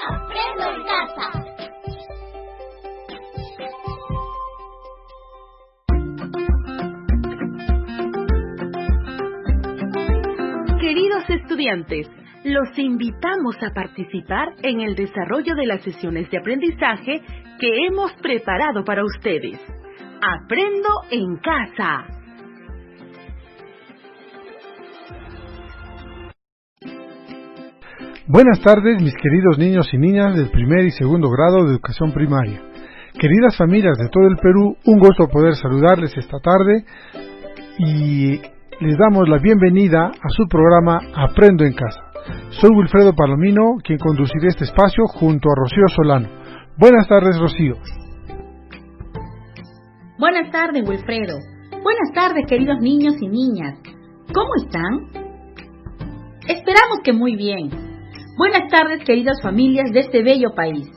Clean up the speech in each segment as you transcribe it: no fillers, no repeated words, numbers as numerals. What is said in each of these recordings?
Aprendo en casa. Queridos estudiantes, los invitamos a participar en el desarrollo de las sesiones de aprendizaje que hemos preparado para ustedes. Aprendo en casa. Buenas tardes, mis queridos niños y niñas del primer y segundo grado de educación primaria. Queridas familias de todo el Perú, un gusto poder saludarles esta tarde y les damos la bienvenida a su programa Aprendo en casa. Soy Wilfredo Palomino, quien conducirá este espacio junto a Rocío Solano. Buenas tardes, Rocío. Buenas tardes, Wilfredo. Buenas tardes, queridos niños y niñas. ¿Cómo están? Esperamos que muy bien. Buenas tardes, queridas familias de este bello país.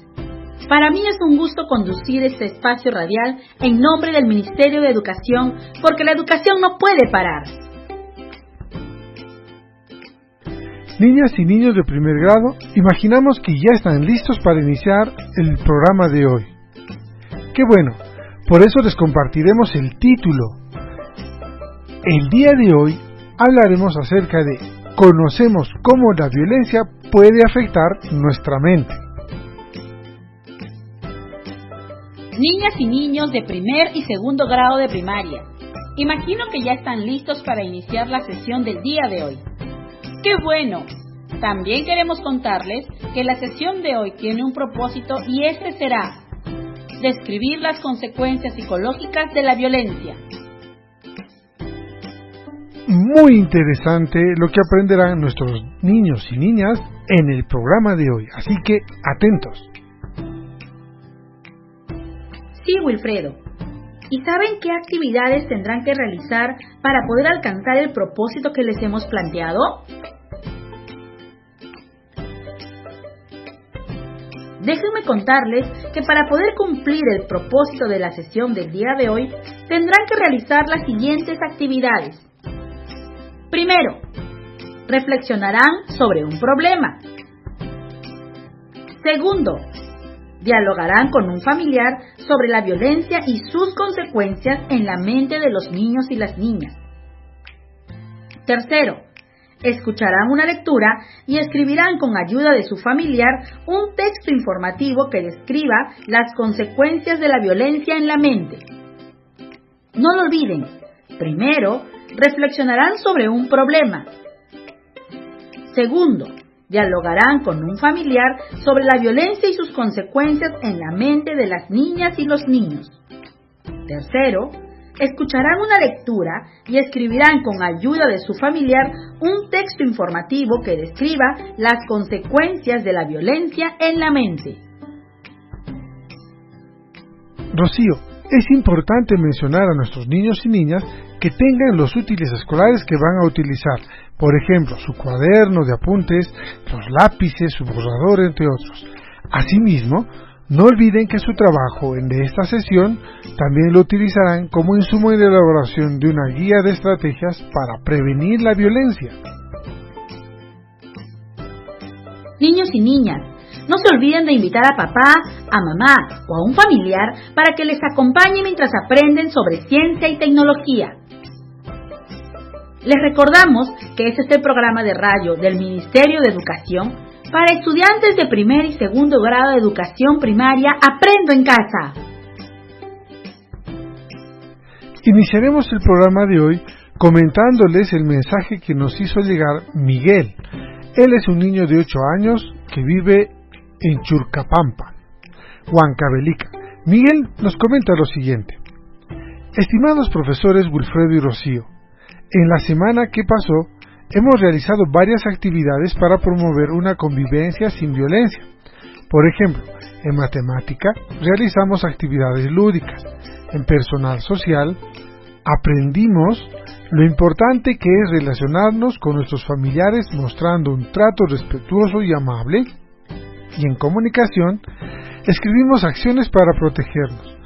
Para mí es un gusto conducir este espacio radial en nombre del Ministerio de Educación, porque la educación no puede parar. Niñas y niños de primer grado, imaginamos que ya están listos para iniciar el programa de hoy. ¡Qué bueno! Por eso les compartiremos el título. El día de hoy hablaremos acerca de conocemos cómo la violencia puede afectar nuestra mente. Niñas y niños de primer y segundo grado de primaria, imagino que ya están listos para iniciar la sesión del día de hoy. ¡Qué bueno! También queremos contarles que la sesión de hoy tiene un propósito y este será describir las consecuencias psicológicas de la violencia. Muy interesante lo que aprenderán nuestros niños y niñas en el programa de hoy, así que atentos. Sí, Wilfredo. ¿Y saben qué actividades tendrán que realizar para poder alcanzar el propósito que les hemos planteado? Déjenme contarles que para poder cumplir el propósito de la sesión del día de hoy, tendrán que realizar las siguientes actividades. Primero, reflexionarán sobre un problema. Segundo, dialogarán con un familiar sobre la violencia y sus consecuencias en la mente de los niños y las niñas. Tercero, escucharán una lectura y escribirán con ayuda de su familiar un texto informativo que describa las consecuencias de la violencia en la mente. No lo olviden, primero, reflexionarán sobre un problema. Segundo, dialogarán con un familiar sobre la violencia y sus consecuencias en la mente de las niñas y los niños. Tercero, escucharán una lectura y escribirán con ayuda de su familiar un texto informativo que describa las consecuencias de la violencia en la mente. Rocío, es importante mencionar a nuestros niños y niñas que tengan los útiles escolares que van a utilizar, por ejemplo, su cuaderno de apuntes, los lápices, su borrador, entre otros. Asimismo, no olviden que su trabajo en esta sesión también lo utilizarán como insumo en la elaboración de una guía de estrategias para prevenir la violencia. Niños y niñas, no se olviden de invitar a papá, a mamá o a un familiar para que les acompañe mientras aprenden sobre ciencia y tecnología. Les recordamos que este es el programa de radio del Ministerio de Educación para estudiantes de primer y segundo grado de educación primaria. Aprendo en casa. Iniciaremos el programa de hoy comentándoles el mensaje que nos hizo llegar Miguel. Él es un niño de 8 años que vive en Churcapampa, Huancavelica. Miguel nos comenta lo siguiente. Estimados profesores Wilfredo y Rocío, en la semana que pasó hemos realizado varias actividades para promover una convivencia sin violencia. Por ejemplo, en matemática realizamos actividades lúdicas. En personal social aprendimos lo importante que es relacionarnos con nuestros familiares mostrando un trato respetuoso y amable. Y en comunicación escribimos acciones para protegernos.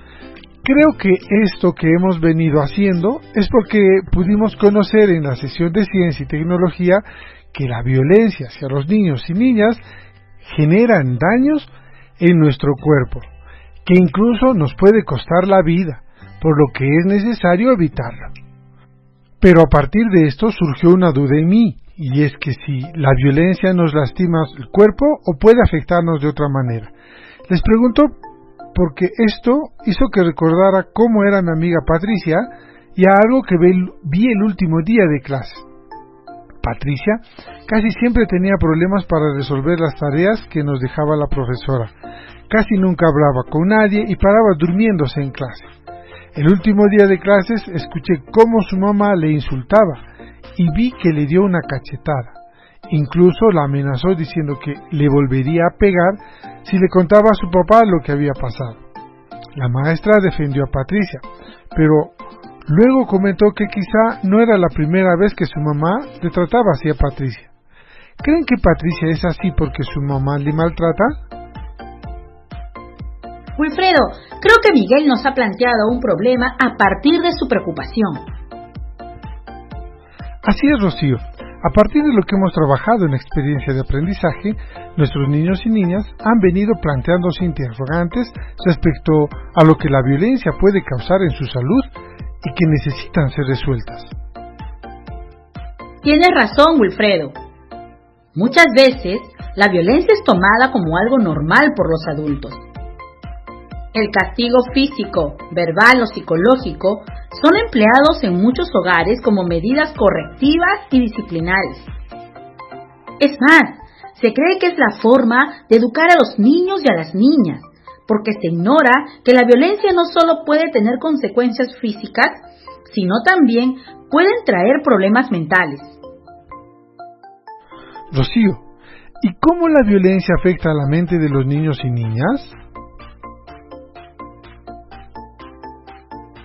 Creo que esto que hemos venido haciendo es porque pudimos conocer en la sesión de Ciencia y Tecnología que la violencia hacia los niños y niñas generan daños en nuestro cuerpo, que incluso nos puede costar la vida, por lo que es necesario evitarla. Pero a partir de esto surgió una duda en mí, y es que si la violencia nos lastima el cuerpo o puede afectarnos de otra manera. Les pregunto porque esto hizo que recordara cómo era mi amiga Patricia y a algo que vi el último día de clase. Patricia casi siempre tenía problemas para resolver las tareas que nos dejaba la profesora. Casi nunca hablaba con nadie y paraba durmiéndose en clase. El último día de clases escuché cómo su mamá le insultaba y vi que le dio una cachetada. Incluso la amenazó diciendo que le volvería a pegar si le contaba a su papá lo que había pasado. La maestra defendió a Patricia, pero luego comentó que quizá no era la primera vez que su mamá le trataba así a Patricia. ¿Creen que Patricia es así porque su mamá le maltrata? Wilfredo, creo que Miguel nos ha planteado un problema a partir de su preocupación. Así es, Rocío. A partir de lo que hemos trabajado en la experiencia de aprendizaje, nuestros niños y niñas han venido planteándose interrogantes respecto a lo que la violencia puede causar en su salud y que necesitan ser resueltas. Tienes razón, Wilfredo. Muchas veces la violencia es tomada como algo normal por los adultos. El castigo físico, verbal o psicológico son empleados en muchos hogares como medidas correctivas y disciplinarias. Es más, se cree que es la forma de educar a los niños y a las niñas, porque se ignora que la violencia no solo puede tener consecuencias físicas, sino también pueden traer problemas mentales. Rocío, ¿y cómo la violencia afecta a la mente de los niños y niñas?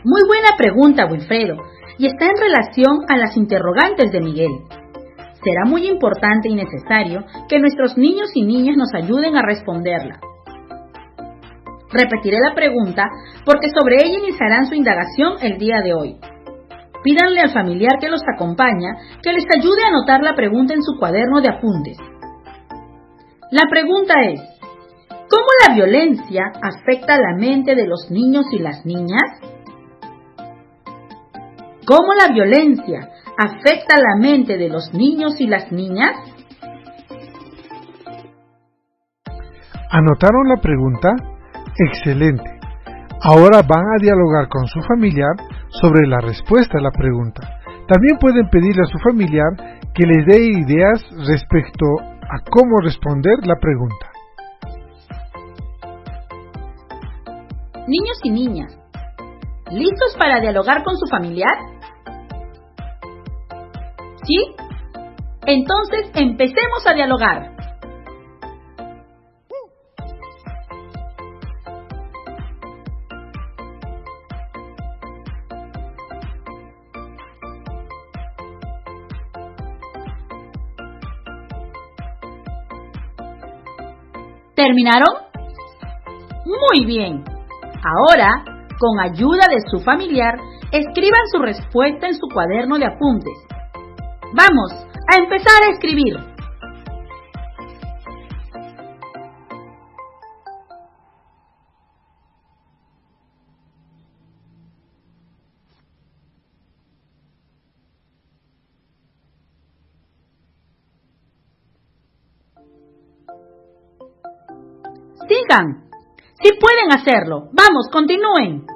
Muy buena pregunta, Wilfredo, y está en relación a las interrogantes de Miguel. Será muy importante y necesario que nuestros niños y niñas nos ayuden a responderla. Repetiré la pregunta porque sobre ella iniciarán su indagación el día de hoy. Pídanle al familiar que los acompaña que les ayude a anotar la pregunta en su cuaderno de apuntes. La pregunta es: ¿cómo la violencia afecta la mente de los niños y las niñas? ¿Cómo la violencia afecta la mente de los niños y las niñas? ¿Anotaron la pregunta? Excelente. Ahora van a dialogar con su familiar sobre la respuesta a la pregunta. También pueden pedirle a su familiar que les dé ideas respecto a cómo responder la pregunta. Niños y niñas, ¿listos para dialogar con su familiar? ¿Sí? Entonces empecemos a dialogar. ¿Terminaron? Muy bien. Ahora, con ayuda de su familiar, escriban su respuesta en su cuaderno de apuntes. Vamos a empezar a escribir. Sigan. Sí pueden hacerlo. Vamos, continúen.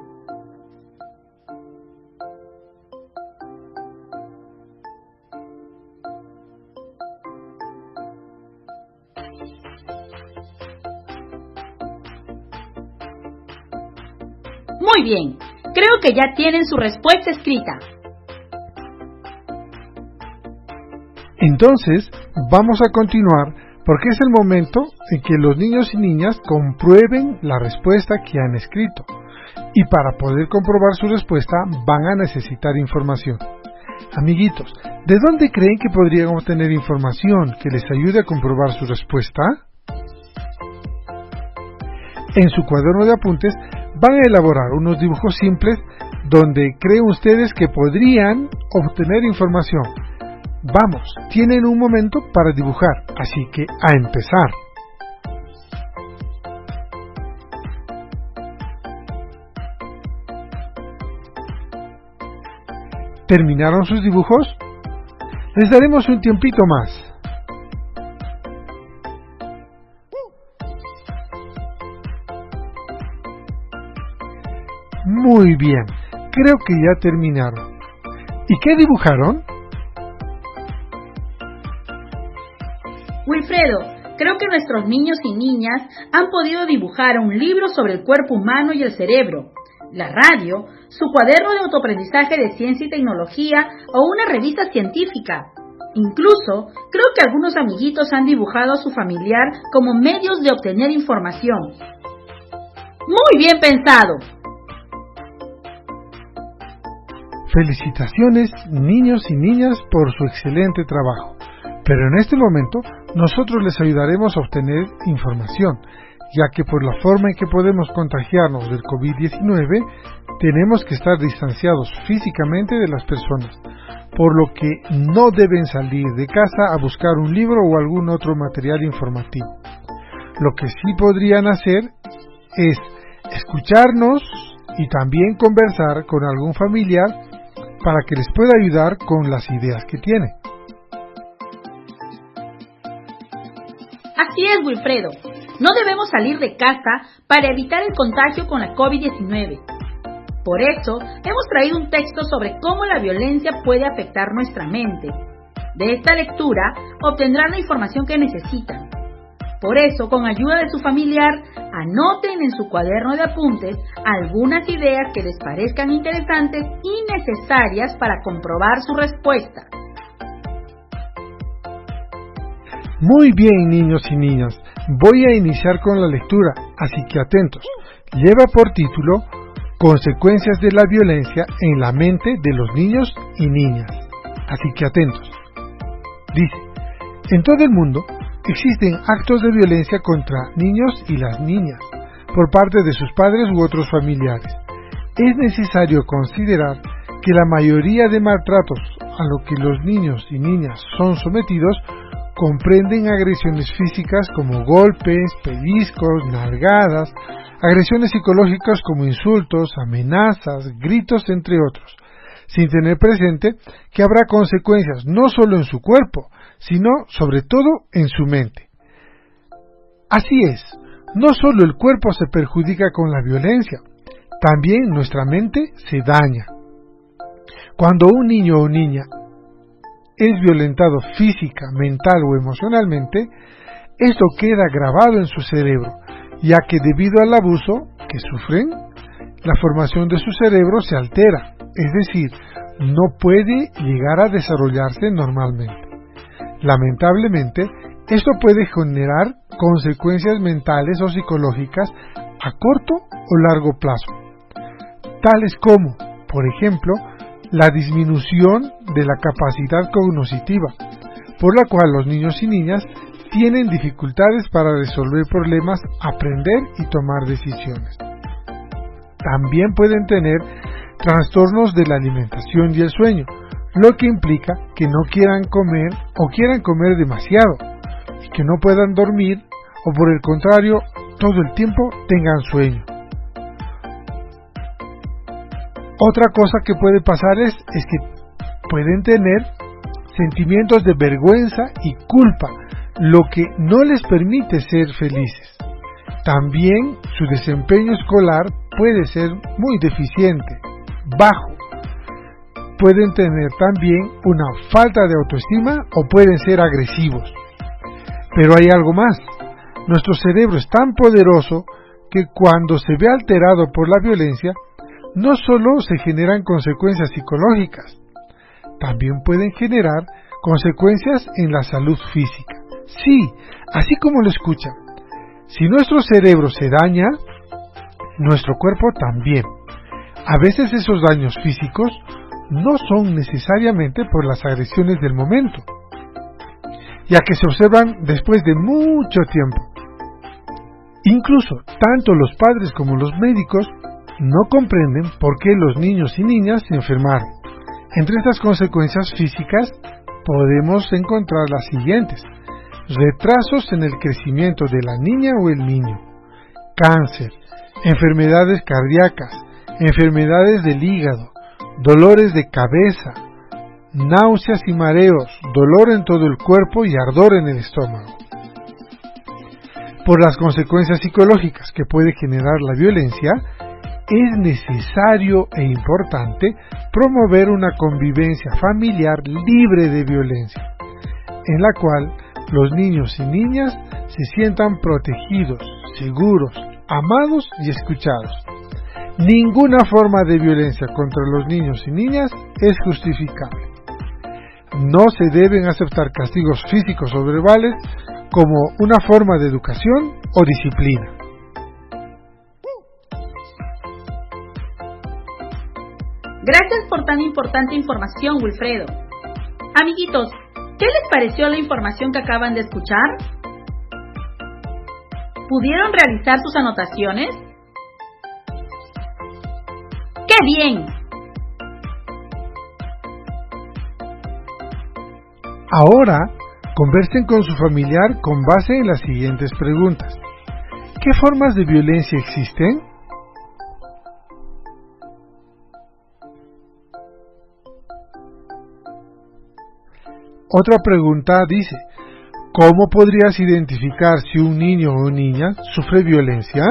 Muy bien. Creo que ya tienen su respuesta escrita. Entonces, vamos a continuar porque es el momento en que los niños y niñas comprueben la respuesta que han escrito. Y para poder comprobar su respuesta van a necesitar información. Amiguitos, ¿de dónde creen que podrían obtener información que les ayude a comprobar su respuesta? En su cuaderno de apuntes van a elaborar unos dibujos simples donde creen ustedes que podrían obtener información. Vamos, tienen un momento para dibujar, así que a empezar. ¿Terminaron sus dibujos? Les daremos un tiempito más. Muy bien, creo que ya terminaron. ¿Y qué dibujaron? Wilfredo, creo que nuestros niños y niñas han podido dibujar un libro sobre el cuerpo humano y el cerebro, la radio, su cuaderno de autoaprendizaje de ciencia y tecnología o una revista científica. Incluso, creo que algunos amiguitos han dibujado a su familiar como medios de obtener información. ¡Muy bien pensado! Felicitaciones, niños y niñas, por su excelente trabajo. Pero en este momento, nosotros les ayudaremos a obtener información, ya que por la forma en que podemos contagiarnos del COVID-19, tenemos que estar distanciados físicamente de las personas, por lo que no deben salir de casa a buscar un libro o algún otro material informativo. Lo que sí podrían hacer es escucharnos y también conversar con algún familiar para que les pueda ayudar con las ideas que tiene. Así es, Wilfredo. No debemos salir de casa para evitar el contagio con la COVID-19. Por eso, hemos traído un texto sobre cómo la violencia puede afectar nuestra mente. De esta lectura, obtendrán la información que necesitan. Por eso, con ayuda de su familiar, anoten en su cuaderno de apuntes algunas ideas que les parezcan interesantes y necesarias para comprobar su respuesta. Muy bien, niños y niñas, voy a iniciar con la lectura, así que atentos. Lleva por título Consecuencias de la violencia en la mente de los niños y niñas. Así que atentos. Dice, en todo el mundo existen actos de violencia contra niños y las niñas por parte de sus padres u otros familiares. Es necesario considerar que la mayoría de maltratos a lo que los niños y niñas son sometidos comprenden agresiones físicas como golpes, pellizcos, nalgadas, agresiones psicológicas como insultos, amenazas, gritos, entre otros, sin tener presente que habrá consecuencias no solo en su cuerpo, sino sobre todo en su mente. Así es, no solo el cuerpo se perjudica con la violencia, también nuestra mente se daña. Cuando un niño o niña es violentado física, mental o emocionalmente, esto queda grabado en su cerebro, ya que debido al abuso que sufren, la formación de su cerebro se altera, es decir, no puede llegar a desarrollarse normalmente. Lamentablemente, esto puede generar consecuencias mentales o psicológicas a corto o largo plazo, tales como, por ejemplo, la disminución de la capacidad cognitiva, por la cual los niños y niñas tienen dificultades para resolver problemas, aprender y tomar decisiones. También pueden tener trastornos de la alimentación y el sueño, lo que implica que no quieran comer o quieran comer demasiado, y que no puedan dormir o por el contrario, todo el tiempo tengan sueño. Otra cosa que puede pasar es que pueden tener sentimientos de vergüenza y culpa, lo que no les permite ser felices. También su desempeño escolar puede ser muy deficiente, bajo. Pueden tener también una falta de autoestima o pueden ser agresivos. Pero hay algo más. Nuestro cerebro es tan poderoso que cuando se ve alterado por la violencia, no solo se generan consecuencias psicológicas, también pueden generar consecuencias en la salud física. Sí, así como lo escuchan. Si nuestro cerebro se daña, nuestro cuerpo también. A veces esos daños físicos no son necesariamente por las agresiones del momento, ya que se observan después de mucho tiempo. Incluso, tanto los padres como los médicos no comprenden por qué los niños y niñas se enfermaron. Entre estas consecuencias físicas podemos encontrar las siguientes: retrasos en el crecimiento de la niña o el niño, cáncer, enfermedades cardíacas, enfermedades del hígado, dolores de cabeza, náuseas y mareos, dolor en todo el cuerpo y ardor en el estómago. Por las consecuencias psicológicas que puede generar la violencia, es necesario e importante promover una convivencia familiar libre de violencia, en la cual los niños y niñas se sientan protegidos, seguros, amados y escuchados. Ninguna forma de violencia contra los niños y niñas es justificable. No se deben aceptar castigos físicos o verbales como una forma de educación o disciplina. Gracias por tan importante información, Wilfredo. Amiguitos, ¿qué les pareció la información que acaban de escuchar? ¿Pudieron realizar sus anotaciones? ¡Qué bien! Ahora, conversen con su familiar con base en las siguientes preguntas. ¿Qué formas de violencia existen? Otra pregunta dice, ¿cómo podrías identificar si un niño o niña sufre violencia?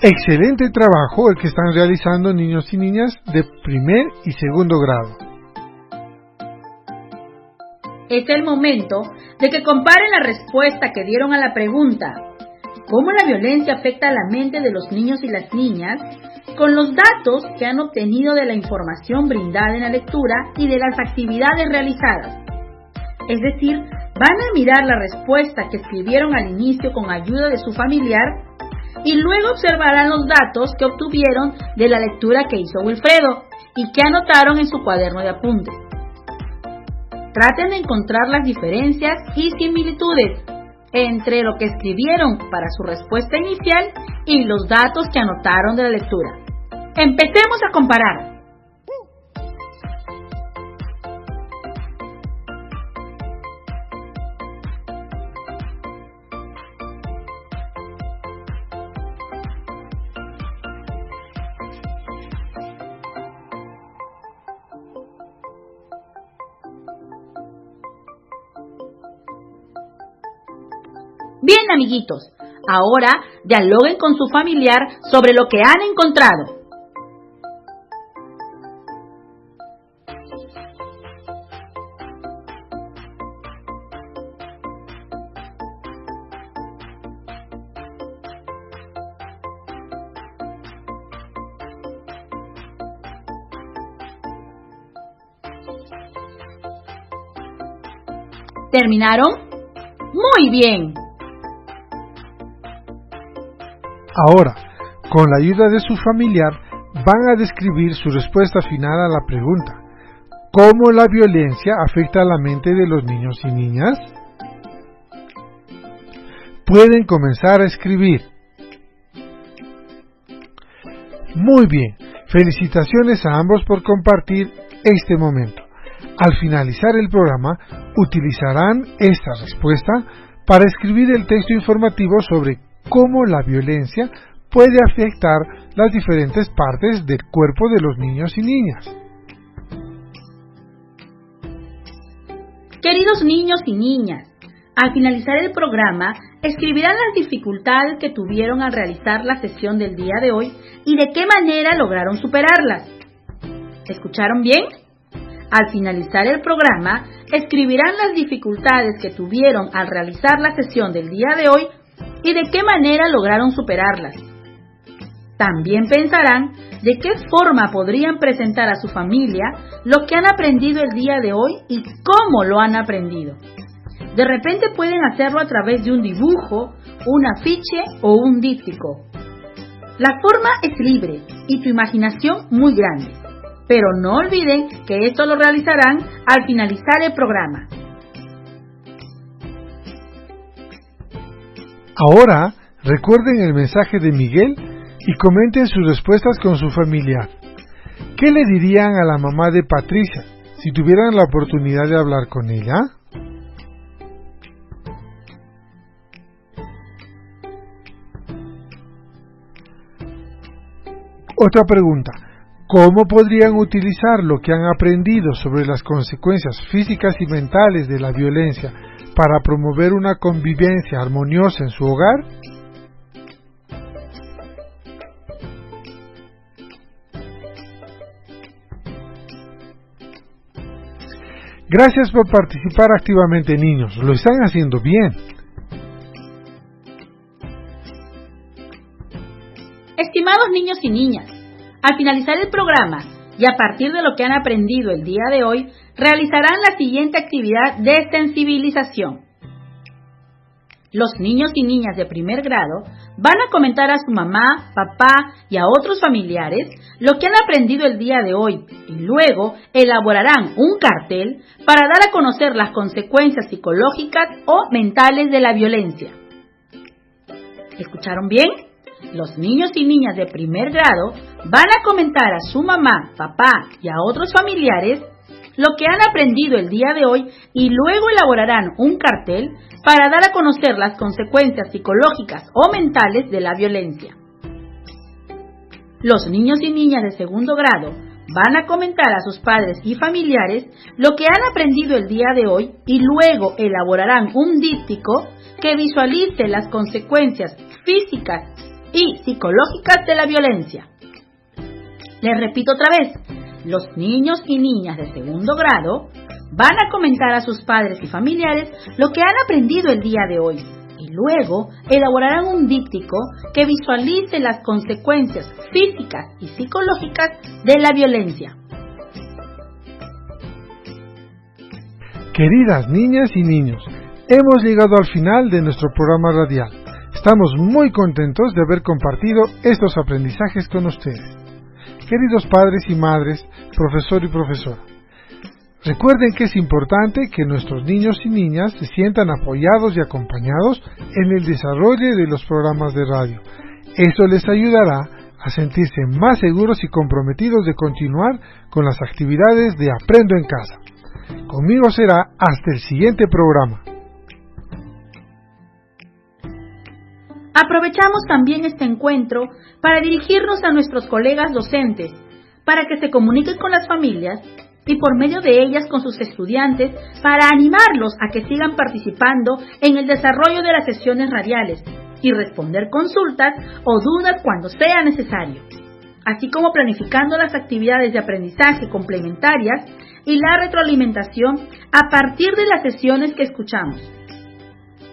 Excelente trabajo el que están realizando niños y niñas de primer y segundo grado. Es el momento de que comparen la respuesta que dieron a la pregunta ¿cómo la violencia afecta a la mente de los niños y las niñas? Con los datos que han obtenido de la información brindada en la lectura y de las actividades realizadas. Es decir, van a mirar la respuesta que escribieron al inicio con ayuda de su familiar y luego observarán los datos que obtuvieron de la lectura que hizo Wilfredo y que anotaron en su cuaderno de apuntes. Traten de encontrar las diferencias y similitudes entre lo que escribieron para su respuesta inicial y los datos que anotaron de la lectura. Empecemos a comparar. Bien, amiguitos, ahora dialoguen con su familiar sobre lo que han encontrado. ¿Terminaron? ¡Muy bien! Ahora, con la ayuda de su familiar, van a describir su respuesta final a la pregunta: ¿cómo la violencia afecta a la mente de los niños y niñas? Pueden comenzar a escribir. Muy bien, felicitaciones a ambos por compartir este momento. Al finalizar el programa, utilizarán esta respuesta para escribir el texto informativo sobre cómo la violencia puede afectar las diferentes partes del cuerpo de los niños y niñas. Queridos niños y niñas, al finalizar el programa, escribirán las dificultades que tuvieron al realizar la sesión del día de hoy y de qué manera lograron superarlas. ¿Escucharon bien? Al finalizar el programa, escribirán las dificultades que tuvieron al realizar la sesión del día de hoy y de qué manera lograron superarlas. También pensarán de qué forma podrían presentar a su familia lo que han aprendido el día de hoy y cómo lo han aprendido. De repente pueden hacerlo a través de un dibujo, un afiche o un díptico. La forma es libre y tu imaginación muy grande, pero no olviden que esto lo realizarán al finalizar el programa. Ahora, recuerden el mensaje de Miguel y comenten sus respuestas con su familiar. ¿Qué le dirían a la mamá de Patricia si tuvieran la oportunidad de hablar con ella? Otra pregunta: ¿cómo podrían utilizar lo que han aprendido sobre las consecuencias físicas y mentales de la violencia para promover una convivencia armoniosa en su hogar? Gracias por participar activamente, niños. Lo están haciendo bien. Estimados niños y niñas, al finalizar el programa y a partir de lo que han aprendido el día de hoy, realizarán la siguiente actividad de sensibilización. Los niños y niñas de primer grado van a comentar a su mamá, papá y a otros familiares lo que han aprendido el día de hoy y luego elaborarán un cartel para dar a conocer las consecuencias psicológicas o mentales de la violencia. ¿Escucharon bien? Los niños y niñas de primer grado van a comentar a su mamá, papá y a otros familiares lo que han aprendido el día de hoy y luego elaborarán un cartel para dar a conocer las consecuencias psicológicas o mentales de la violencia. Los niños y niñas de segundo grado van a comentar a sus padres y familiares lo que han aprendido el día de hoy y luego elaborarán un díptico que visualice las consecuencias físicas y psicológicas de la violencia. Les repito otra vez, los niños y niñas de segundo grado van a comentar a sus padres y familiares lo que han aprendido el día de hoy y luego elaborarán un díptico que visualice las consecuencias físicas y psicológicas de la violencia. Queridas niñas y niños, hemos llegado al final de nuestro programa radial. Estamos muy contentos de haber compartido estos aprendizajes con ustedes. Queridos padres y madres, profesor y profesora, recuerden que es importante que nuestros niños y niñas se sientan apoyados y acompañados en el desarrollo de los programas de radio. Eso les ayudará a sentirse más seguros y comprometidos de continuar con las actividades de Aprendo en Casa. Conmigo será hasta el siguiente programa. Aprovechamos también este encuentro para dirigirnos a nuestros colegas docentes, para que se comuniquen con las familias y por medio de ellas con sus estudiantes para animarlos a que sigan participando en el desarrollo de las sesiones radiales y responder consultas o dudas cuando sea necesario, así como planificando las actividades de aprendizaje complementarias y la retroalimentación a partir de las sesiones que escuchamos.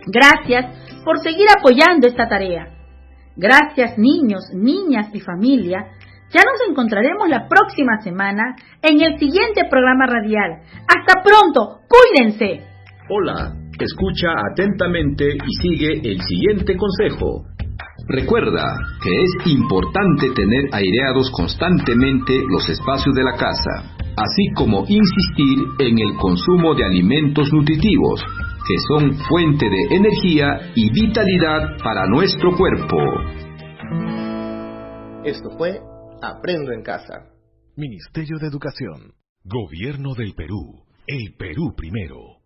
Gracias por seguir apoyando esta tarea. Gracias niños, niñas y familia. Ya nos encontraremos la próxima semana en el siguiente programa radial. ¡Hasta pronto! ¡Cuídense! Hola, escucha atentamente y sigue el siguiente consejo. Recuerda que es importante tener aireados constantemente los espacios de la casa, así como insistir en el consumo de alimentos nutritivos, que son fuente de energía y vitalidad para nuestro cuerpo. Esto fue Aprendo en Casa. Ministerio de Educación. Gobierno del Perú. El Perú primero.